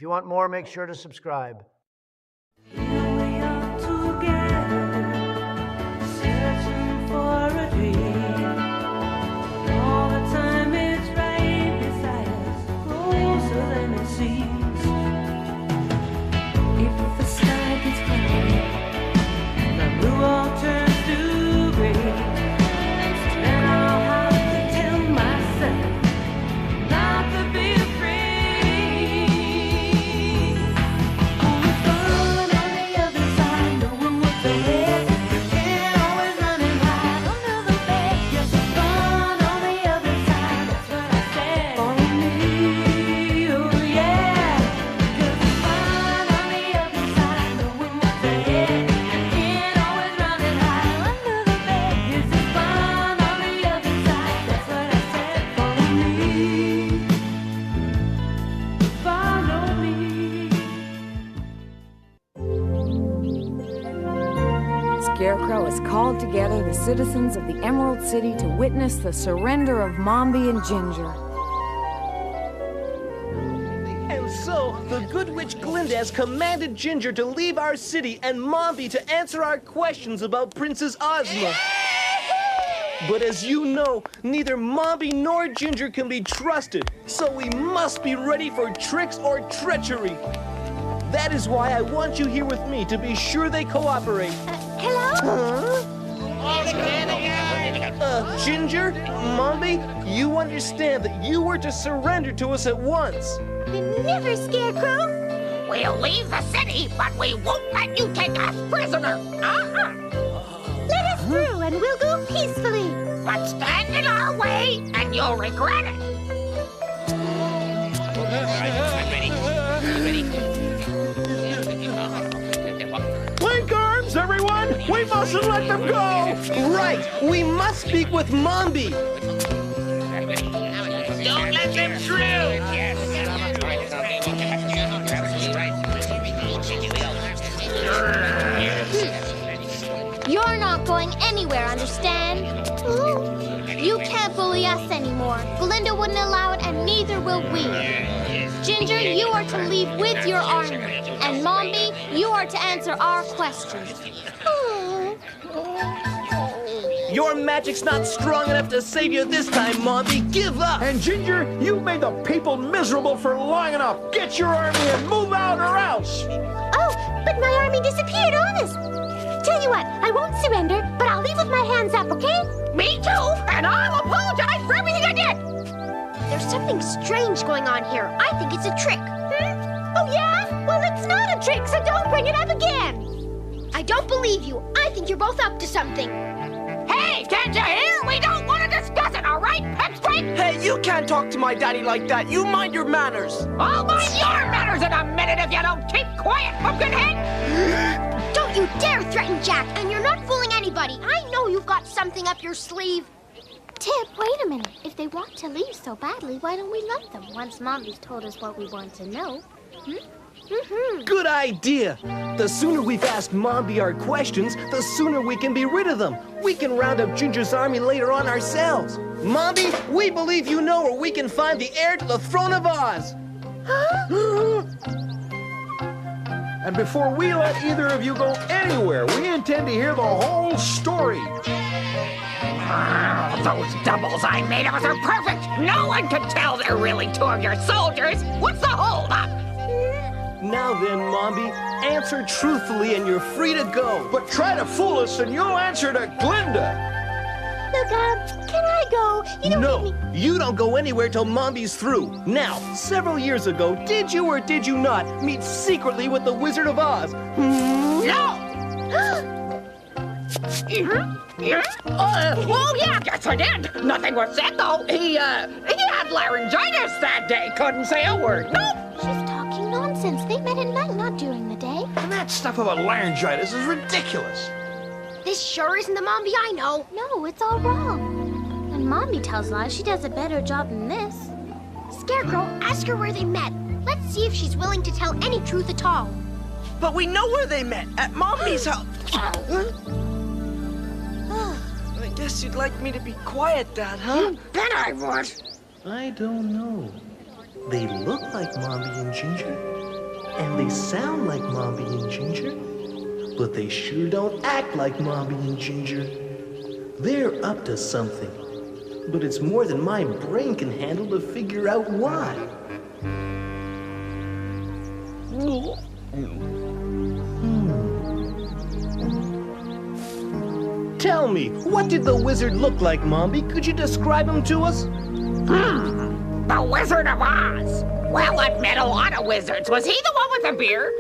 you want more, make sure to subscribe. Here we are together, searching for a dream. All the time it's right beside us, closer than it seems. If the sky gets cloudy, the blue all turns to gray, then I'll have to tell myself not to be afraid. Oh, it's fun on the other side, knowing what's ahead. Can't always run and hide under the bed. Yes, it's fun on the other side, that's what I said. Follow me, oh yeah. 'Cause it's fun on the other side, knowing what's ahead. Can't always run and hide under the bed. Yes, it's fun on the other side, that's what I said. Follow me, follow me. Scarecrow has called together the citizens of the Emerald City to witness the surrender of Mombi and Ginger. And so, the good witch Glinda has commanded Ginger to leave our city and Mombi to answer our questions about Princess Ozma. But as you know, neither Mombi nor Ginger can be trusted, so we must be ready for tricks or treachery. That is why I want you here with me to be sure they cooperate. Hello? Ginger, Mombi, you understand that you were to surrender to us at once. Never, Scarecrow. We'll leave the city, but we won't let you take us prisoner. Let us through and we'll go peacefully. But stand in our way and you'll regret it. Link arms, everyone! We mustn't let them go! Right, we must speak with Mombi. Don't let them through. You're not going anywhere, understand? You can't bully us anymore. Glinda wouldn't allow it, and neither will we. Ginger, you are to leave with your army. And Mombi, you are to answer our questions. Your magic's not strong enough to save you this time, Mombi. Give up! And Ginger, you've made the people miserable for long enough. Get your army and move out or else. Oh, but my army disappeared on us. Tell you what, I won't surrender, but I'll leave with my hands up, okay? Me too, and I'll apologize for everything I did. There's something strange going on here. I think it's a trick. Oh, yeah? Well, it's not a trick, so don't bring it up again. I don't believe you. I think you're both up to something. Hey, can't you hear? We don't want to discuss it, all right, Pipsqueak? Hey, you can't talk to my daddy like that. You mind your manners. I'll mind your manners in a minute if you don't keep quiet, Pumpkinhead. Don't you dare threaten Jack, and you're not fooling anybody. I know you've got something up your sleeve. Tip, wait a minute. If they want to leave so badly, why don't we let them once Mombi's told us what we want to know? Good idea! The sooner we've asked Mombi our questions, the sooner we can be rid of them. We can round up Ginger's army later on ourselves. Mombi, we believe you know where we can find the heir to the throne of Oz. And before we let either of you go anywhere, we intend to hear the whole story. Oh, those doubles I made of us are perfect. No one can tell they're really two of your soldiers. What's the holdup? Now then, Mombi, answer truthfully and you're free to go. But try to fool us and you'll answer to Glinda. Look, can I go? You don't No, need me. you don't go anywhere till Mombi's through. Now, several years ago, did you or did you not meet secretly with the Wizard of Oz? No! Oh, yeah, yes I did. Nothing was said, though. He had laryngitis that day. Couldn't say a word. Nope. She's talking nonsense. They met at night, not during the day. And that stuff about laryngitis is ridiculous. This sure isn't the Mombi I know. No, it's all wrong. When Mombi tells lies, she does a better job than this. Scarecrow, ask her where they met. Let's see if she's willing to tell any truth at all. But we know where they met, at Mombi's house. I guess you'd like me to be quiet, Dad, huh? Bet I would. I don't know. They look like Mombi and Ginger. And they sound like Mombi and Ginger, but they sure don't act like Mombi and Ginger. They're up to something, but it's more than my brain can handle to figure out why. Tell me, what did the wizard look like, Mombi? Could you describe him to us? The Wizard of Oz. Well, I've met a lot of wizards. Was he the one with the beard?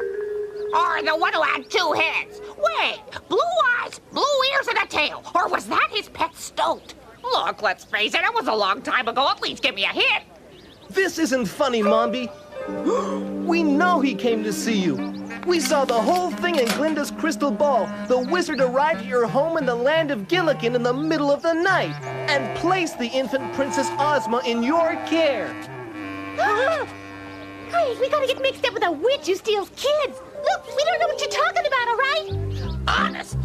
Or the one who had two heads? Wait, blue eyes, blue ears, and a tail. Or was that his pet stoat? Look, let's face it, it was a long time ago. At least give me a hint. This isn't funny, Mombi. We know he came to see you. We saw the whole thing in Glinda's crystal ball. The wizard arrived at your home in the land of Gillikin in the middle of the night and placed the infant Princess Ozma in your care. Great, we gotta get mixed up with a witch who steals kids. Look, we don't know what you're talking about, all right? Honest.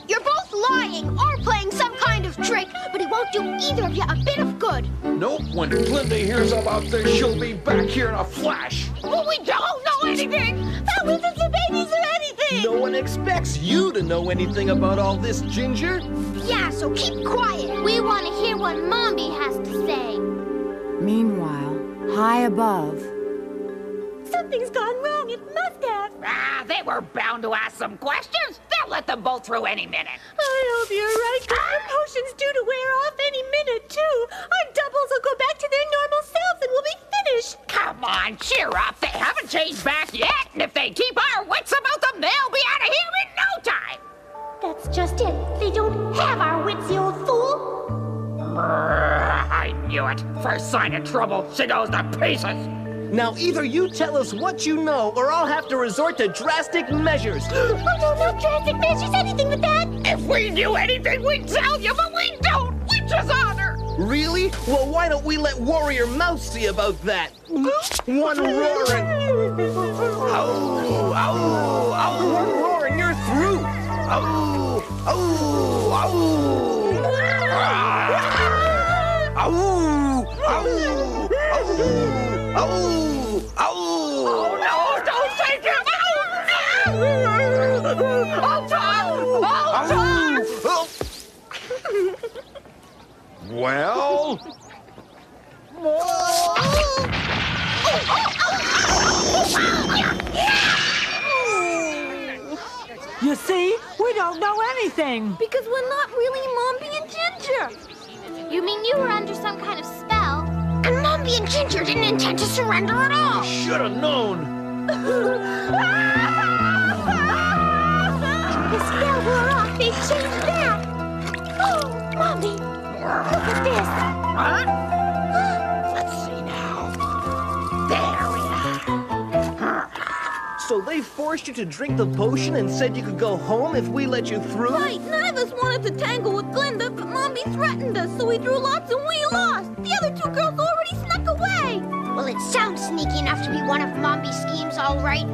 You're both lying or playing some kind of trick, but it won't do either of you a bit of good. Nope, when Glinda hears about this, she'll be back here in a flash. Well, we don't know anything. About wizards or babies or anything. No one expects you to know anything about all this, Ginger. Yeah, so keep quiet. We want to hear what Mombi has to say. Meanwhile, high above, Something's gone wrong. It must have. Ah, they were bound to ask some questions. They'll let them bolt through any minute. I hope you're right, because the potion's due to wear off any minute, too. Our doubles will go back to their normal selves and we'll be finished. Come on, cheer up. They haven't changed back yet. And if they keep our wits about them, they'll be out of here in no time. That's just it. They don't have our wits, you old fool. I knew it. First sign of trouble, she goes to pieces. Now either you tell us what you know, or I'll have to resort to drastic measures. Oh, no, not drastic measures, anything with that. If we knew anything, we'd tell you, but we don't. Which is honor. Really? Well, why don't we let Warrior Mouse see about that? One roaring. Oh, oh, oh. One roaring, you're through. Oh, oh, oh. Oh, oh, oh, oh, oh. Oh, no, don't take him out. Oh, Tom. Oh, Tom. Well? You see, we don't know anything. Because we're not really Mombi and Ginger. You mean you were under some kind of spell? And Mombi and Ginger didn't intend to surrender at all. Should have known. The spell wore off. They changed back. Oh, Mombi, look at this. Huh? Let's see now. There we are. So they forced you to drink the potion and said you could go home if we let you through? Right, none of us wanted to tangle with Glinda, but Mombi threatened us, so we drew lots and we lost. The other two girls already snuck away. Well, it sounds sneaky enough to be one of Mombi's schemes, all right.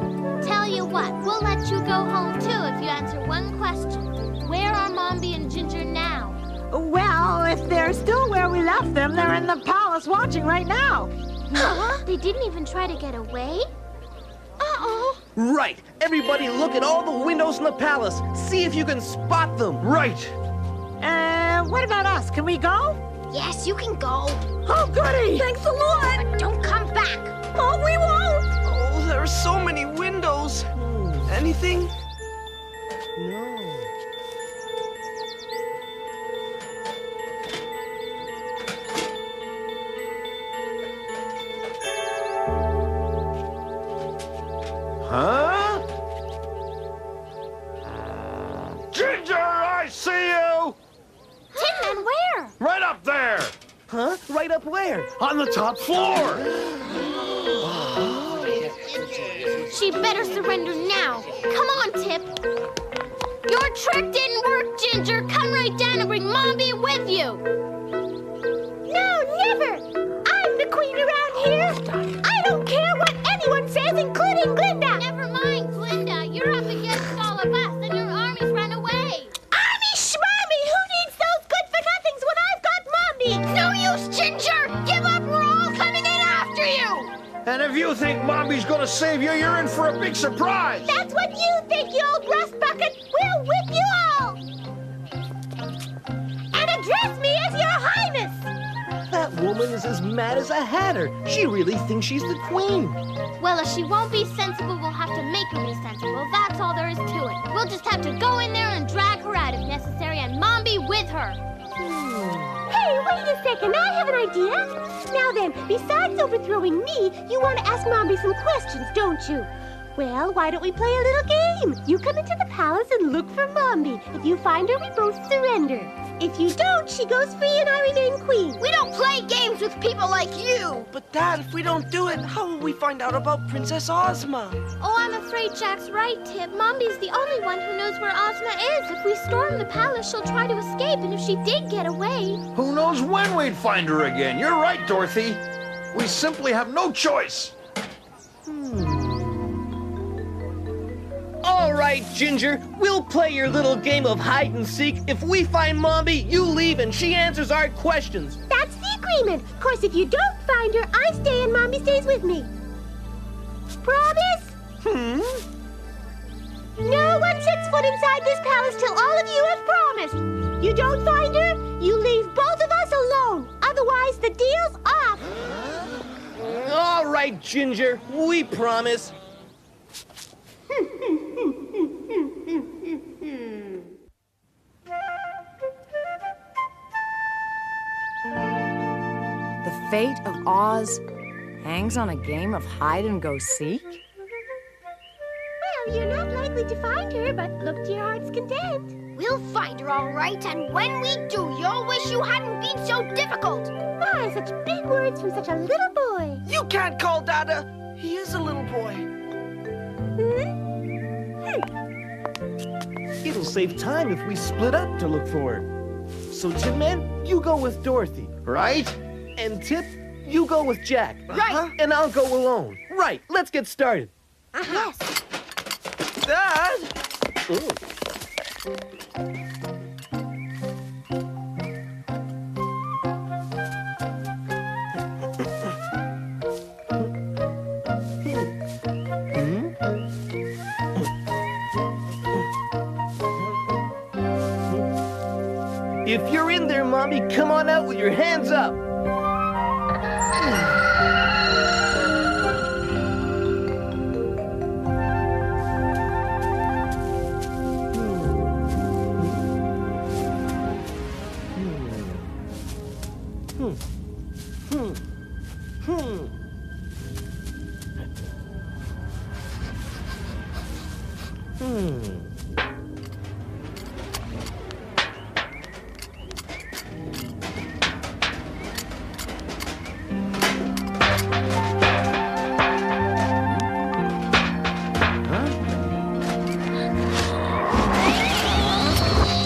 Tell you what, we'll let you go home too if you answer one question. Where are Mombi and Ginger now? Well, if they're still where we left them, they're in the palace watching right now. Huh? They didn't even try to get away? Uh-oh. Right. Everybody look at all the windows in the palace. See if you can spot them. Right. What about us? Can we go? Yes, you can go. Oh, goody! Thanks a lot. But don't come back. Oh, we won't. Oh, there are so many windows. Anything? No. Huh? Ginger, I see you! Tin Man, where? Right up there! Huh? Right up where? On the top floor! She better surrender now. Come on, Tip. Your trick didn't work, Ginger. Come right down and bring Mombi with you. No, never. I'm the queen around here. I don't care what anyone says, including Glinda. Never mind, Glinda. You're up against all of us, and your army's run away. Army schmarmy! Who needs those good-for-nothings when I've got Mombi? No use, Ginger. Give up. We're all coming in after you. And if you think Mommy's gonna save you, you're in for a big surprise. That's what you think, you old rust bucket. We'll whip you all. And address me as your highness. That woman is as mad as a hatter. She really thinks she's the queen. Well, if she won't be sensible, we'll have to make her be sensible. That's all there is to it. We'll just have to go in there and drag her out if necessary, and Mombi with her. Hey, wait a second. I have an idea. Now then, besides overthrowing me, you want to ask Mombi some questions, don't you? Well, why don't we play a little game? You come into the palace and look for Mombi. If you find her, we both surrender. If you don't, she goes free and I remain queen. We don't play games with people like you. But Dad, if we don't do it, how will we find out about Princess Ozma? Oh, I'm afraid Jack's right, Tip. Mombi's the only one who knows where Ozma is. If we storm the palace, she'll try to escape, and if she did get away... Who knows when we'd find her again? You're right, Dorothy. We simply have no choice. All right, Ginger, we'll play your little game of hide and seek. If we find Mombi, you leave and she answers our questions. That's the agreement. Of course, if you don't find her, I stay and Mombi stays with me. Promise? No one sets foot inside this palace till all of you have promised. You don't find her, you leave both of us alone. Otherwise, the deal's off. All right, Ginger, we promise. The fate of Oz hangs on a game of hide-and-go-seek? Well, you're not likely to find her, but look to your heart's content. We'll find her, all right, and when we do, you'll wish you hadn't been so difficult. My, such big words from such a little boy. You can't call Dada. He is a little boy. It'll save time if we split up to look for her. So, Tin Man, you go with Dorothy. Right? And Tip, you go with Jack. Right. And I'll go alone. Right, let's get started. Yes. Dad! Ooh. If you're in there, Mommy, come on out with your hands up.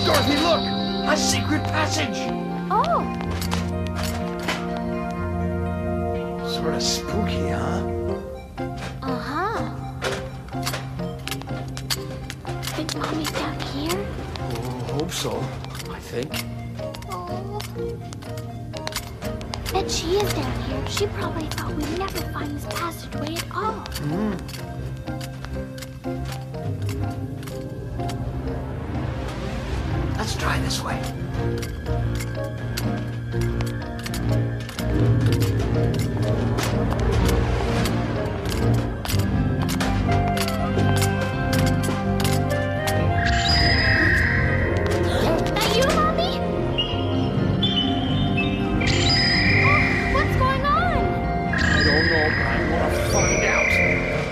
Dorothy, look! A secret passage! Oh, Sort of spooky, huh? Uh-huh. Think Mommy's down here? Oh, hope so, I think. Oh. Bet she is down here. She probably thought we'd never find this passageway at all. Let's try this way. That you, Mommy? Oh, what's going on? I don't know, but I want to find out.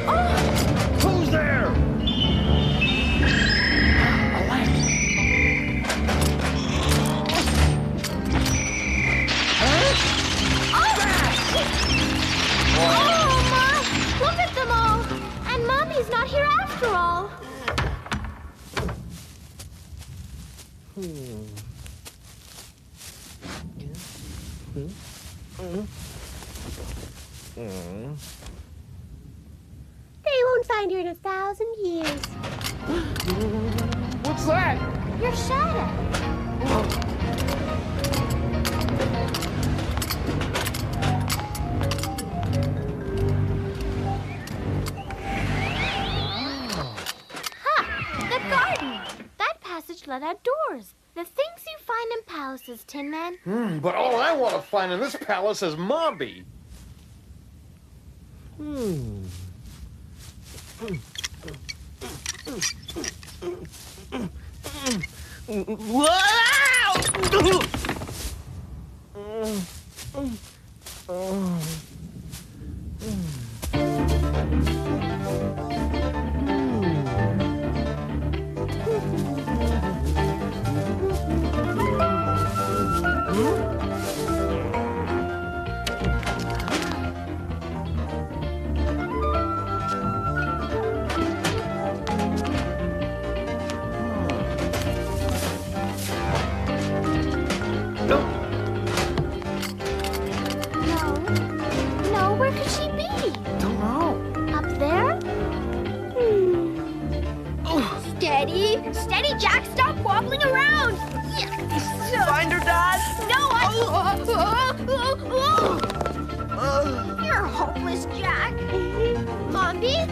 Oh, Who's there? A lamp. oh, Ma! Look at them all! And Mommy's not here after all. they won't find her in 1,000 years. What's that? Your shadow. let outdoors. The things you find in palaces, Tin Man. But all I want to find in this palace is Mombi. No, where could she be? Don't know. Up there? Steady, steady, Jack, stop wobbling around. Find her, Dad? No, You're hopeless, Jack. Mombi?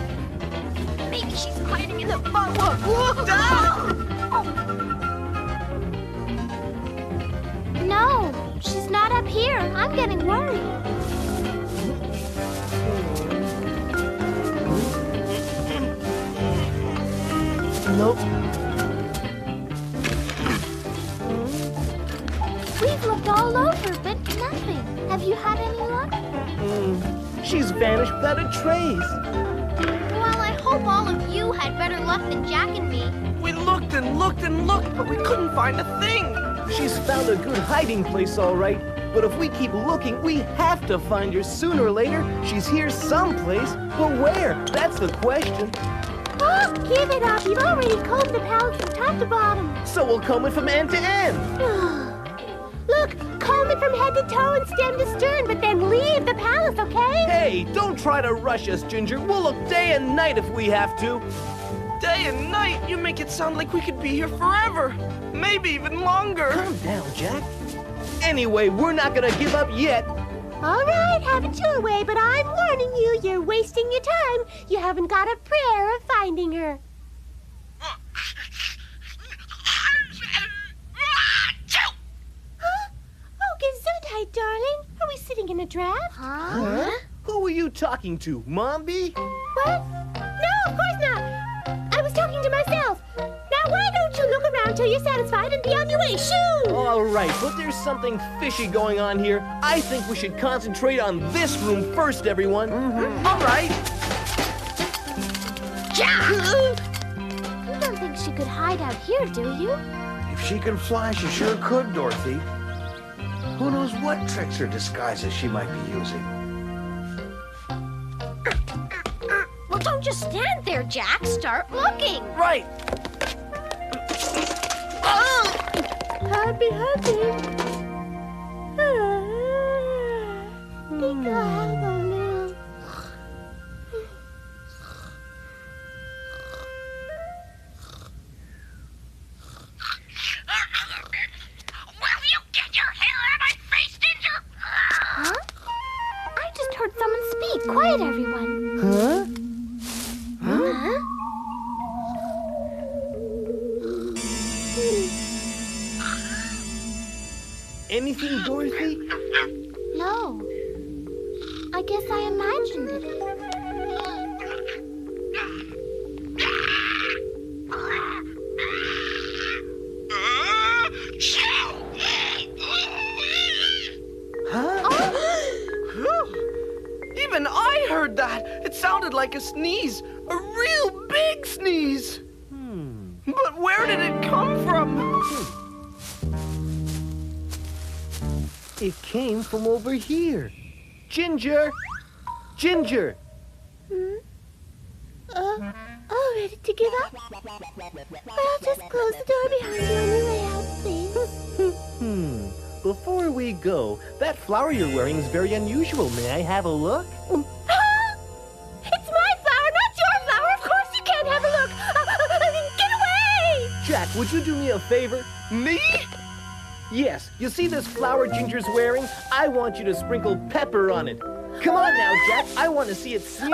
Maybe she's hiding in the No, she's not up here. I'm getting worried. Nope. We've looked all over, but nothing. Have you had any luck? She's vanished without a trace. Well, I hope all of you had better luck than Jack and me. We looked and looked and looked, but we couldn't find a thing. She's found a good hiding place, all right. But if we keep looking, we have to find her sooner or later. She's here someplace. But where? That's the question. Oh, give it up. You've already combed the palace from top to bottom. So we'll comb it from end to end. Look, comb it from head to toe and stem to stern, but then leave the palace, okay? Hey, don't try to rush us, Ginger. We'll look day and night if we have to. Day and night? You make it sound like we could be here forever. Maybe even longer. Calm down, Jack. Anyway, we're not gonna give up yet. All right, have it your way, but I'm warning you, you're wasting your time. You haven't got a prayer of finding her. Huh? Oh, gesundheit, darling. Are we sitting in a draft? Huh? Who are you talking to, Mombi? What? No, of course not. I was talking to myself. Now, why don't you look around till you're satisfied and be on your way? Shoo! All right, but there's something fishy going on here. I think we should concentrate on this room first, everyone. All right. Jack! You don't think she could hide out here, do you? If she can fly, she sure could, Dorothy. Who knows what tricks or disguises she might be using? Well, don't just stand there, Jack. Start looking. Right. Happy, happy. Think I'll have a little. Will you get your hair out of my face, Ginger? Huh? I just heard someone speak. Quiet, everyone. Huh? Huh? Anything, Dorothy? No. I guess I imagined it. Even I heard that. It sounded like a sneeze. A real big sneeze. But where did it come from? It came from over here. Ginger! Ginger! Oh, ready to give up? Well, just close the door behind you on your way out, please. Before we go, that flower you're wearing is very unusual. May I have a look? It's my flower, not your flower. Of course you can't have a look. Get away! Jack, would you do me a favor? Me? Yes, you see this flower Ginger's wearing? I want you to sprinkle pepper on it. Come on now, Jack. I want to see it sneeze.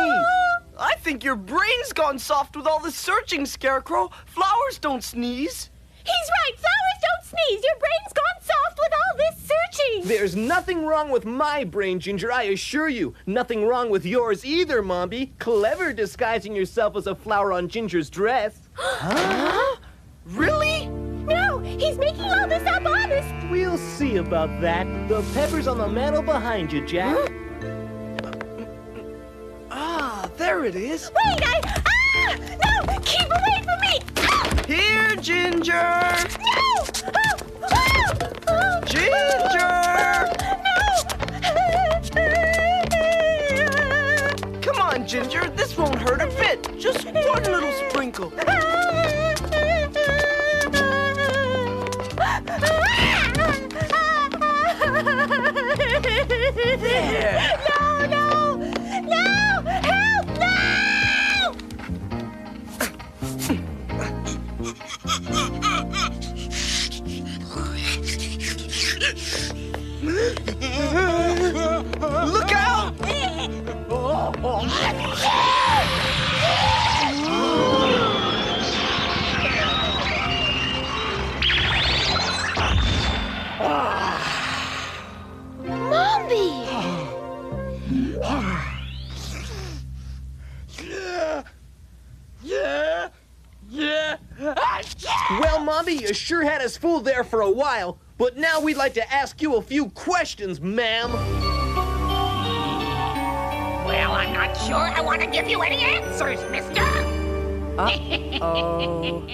I think your brain's gone soft with all the searching, Scarecrow. Flowers don't sneeze. He's right. Flowers don't sneeze. Your brain's gone soft with all this searching. There's nothing wrong with my brain, Ginger, I assure you. Nothing wrong with yours either, Mombi. Clever disguising yourself as a flower on Ginger's dress. Huh? Really? No, he's making all this up honest. We'll see about that. The pepper's on the mantel behind you, Jack. Huh? Ah, there it is. Wait, no, keep away from me. Here, Ginger. No! Ginger! Come on, Ginger. This won't hurt a bit. Just one little sprinkle. There. No! Help, no! Look out! Mombi! Yeah. Well, Mombi, you sure had us fooled there for a while. But now we'd like to ask you a few questions, ma'am. Well, I'm not sure I want to give you any answers, mister. Uh-oh.